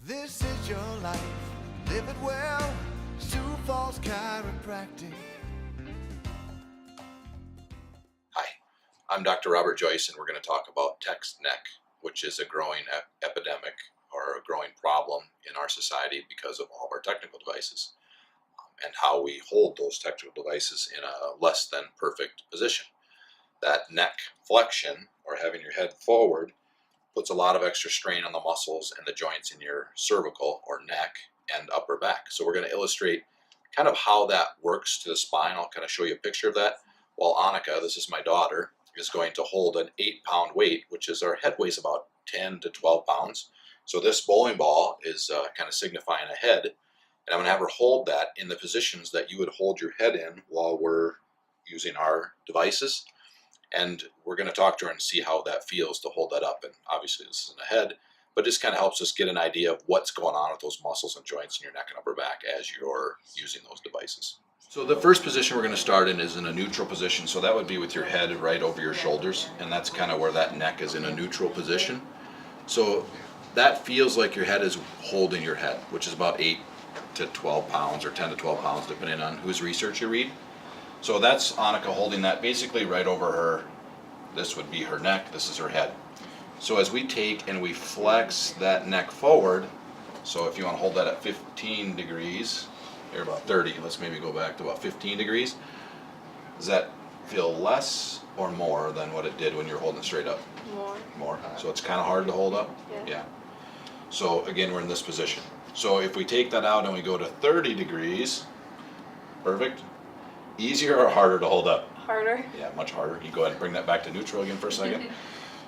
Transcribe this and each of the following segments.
This is your life, live it well, Sioux Falls Chiropractic. Hi, I'm Dr. Robert Joyce, and we're going to talk about text neck, which is a growing epidemic or a growing problem in our society because of all of our technical devices, and how we hold those technical devices in a less than perfect position. That neck flexion, or having your head forward, puts a lot of extra strain on the muscles and the joints in your cervical or neck and upper back. So we're going to illustrate kind of how that works to the spine. I'll kind of show you a picture of that, while Annika, this is my daughter, is going to hold an 8-pound weight, which is our head weighs about 10 to 12 pounds. So this bowling ball is kind of signifying a head, and I'm going to have her hold that in the positions that you would hold your head in while we're using our devices. And we're going to talk to her and see how that feels to hold that up. And obviously this isn't a head, but just kind of helps us get an idea of what's going on with those muscles and joints in your neck and upper back as you're using those devices. So the first position we're going to start in is in a neutral position. So that would be with your head right over your shoulders. And that's kind of where that neck is in a neutral position. So that feels like your head is holding your head, which is about 8 to 12 pounds or 10 to 12 pounds, depending on whose research you read. So that's Annika holding that basically right over her. This would be her neck, this is her head. So as we take and we flex that neck forward, so if you want to hold that at 15 degrees, here about 30, let's maybe go back to about 15 degrees. Does that feel less or more than what it did when you're holding it straight up? More. So it's kind of hard to hold up? Yeah. So again, we're in this position. So if we take that out and we go to 30 degrees, perfect. Easier or harder to hold up? Harder. Yeah, much harder. You go ahead and bring that back to neutral again for a second.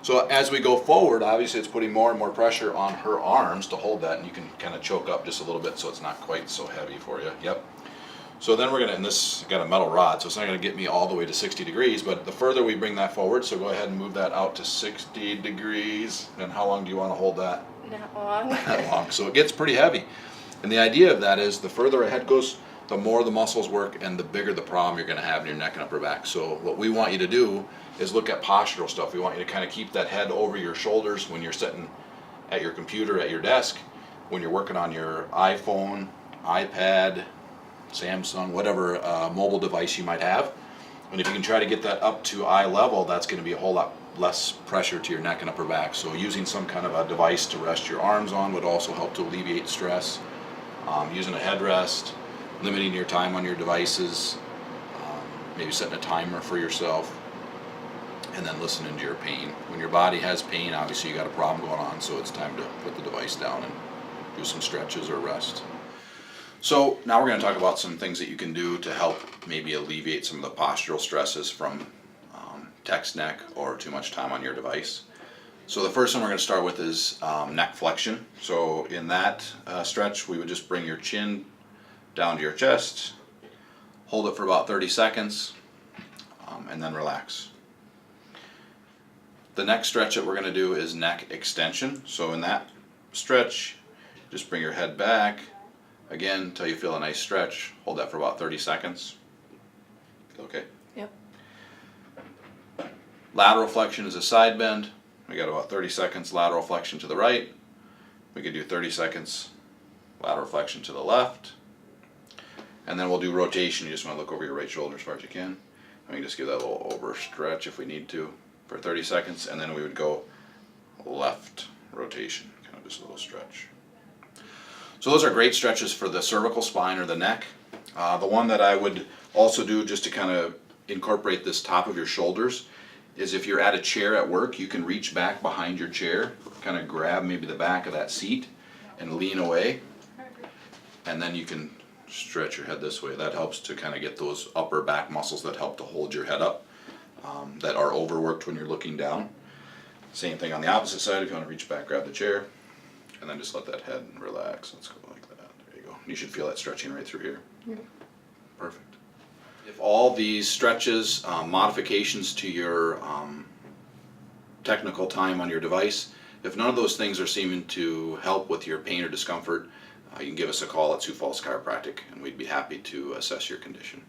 So as we go forward, obviously it's putting more and more pressure on her arms to hold that, and you can kind of choke up just a little bit so it's not quite so heavy for you. Yep. So then we're going to, and this got a metal rod, so it's not going to get me all the way to 60 degrees, but the further we bring that forward, so go ahead and move that out to 60 degrees. And how long do you want to hold that? Not long. Not long. So it gets pretty heavy. And the idea of that is the further ahead goes, the more the muscles work and the bigger the problem you're going to have in your neck and upper back. So what we want you to do is look at postural stuff. We want you to kind of keep that head over your shoulders when you're sitting at your computer, at your desk, when you're working on your iPhone, iPad, Samsung, whatever mobile device you might have. And if you can try to get that up to eye level, that's going to be a whole lot less pressure to your neck and upper back. So using some kind of a device to rest your arms on would also help to alleviate stress. Using a headrest, limiting your time on your devices, maybe setting a timer for yourself, and then listening to your pain. When your body has pain, obviously you got a problem going on, so it's time to put the device down and do some stretches or rest. So now we're going to talk about some things that you can do to help maybe alleviate some of the postural stresses from text neck or too much time on your device. So the first one we're going to start with is neck flexion. So in that stretch, we would just bring your chin down to your chest, hold it for about 30 seconds, and then relax. The next stretch that we're going to do is neck extension. So in that stretch, just bring your head back, again, until you feel a nice stretch. Hold that for about 30 seconds. Okay? Yep. Lateral flexion is a side bend. We got about 30 seconds lateral flexion to the right. We could do 30 seconds lateral flexion to the left. And then we'll do rotation. You just want to look over your right shoulder as far as you can. And we can just give that a little over stretch if we need to for 30 seconds. And then we would go left rotation, kind of just a little stretch. So those are great stretches for the cervical spine or the neck. The one that I would also do just to kind of incorporate this top of your shoulders is if you're at a chair at work, you can reach back behind your chair, kind of grab maybe the back of that seat and lean away. And then you can stretch your head this way. That helps to kind of get those upper back muscles that help to hold your head up, that are overworked when you're looking down. Same thing on the opposite side. If you want to reach back, grab the chair, and then just let that head relax. Let's go like that. There you go. You should feel that stretching right through here. Perfect. If all these stretches, modifications to your technical time on your device, if none of those things are seeming to help with your pain or discomfort, you can give us a call at Sioux Falls Chiropractic, and we'd be happy to assess your condition.